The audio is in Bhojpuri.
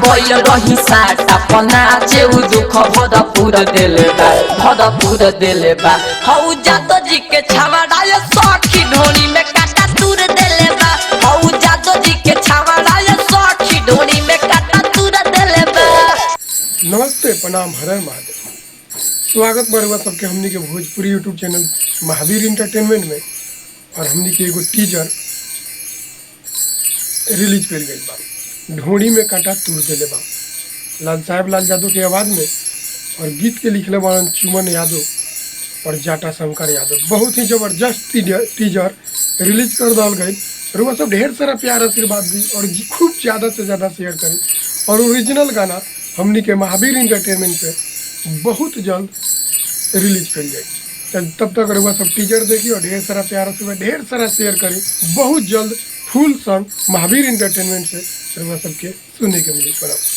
गइल रही साटा पना चेउ दुख भरपूर देले बा हौ जादो जी के छावड़ा ये सखी ढोनी में काटा तूर देले बा हौ जादो जी के छावड़ा ये सखी ढोनी में काटा तूर देले बा। नमस्ते प्रणाम हर हर महादेव। स्वागत बरुआ सबके हमनी के Bhojpuri YouTube channel Mahavir entertainment में। और हमनी के एगो टीजर रिलीज कर गई बा, ढोड़ी में कांटा तूर देले बा, लाल यादव के आवाज़ में। और गीत के लिखले बारन चुमन यादव और जाटा शंकर यादव। बहुत ही जबरदस्त टीजर रिलीज कर दल गई। रुआ सब ढेर सारा प्यार आशीर्वाद दी और खूब ज़्यादा से ज़्यादा शेयर करी। और ओरिजिनल गाना हमनी के महावीर इंटरटेनमेंट पे बहुत जल्द रिलीज कर जाए। तब तक रुआ सब टीजर देखी और ढेर सारा प्यार आशीर्वाद ढेर सारा शेयर करी। बहुत जल्द फुल सॉन्ग महावीर इंटरटेनमेंट से रुआ सबके सुनने के मिली।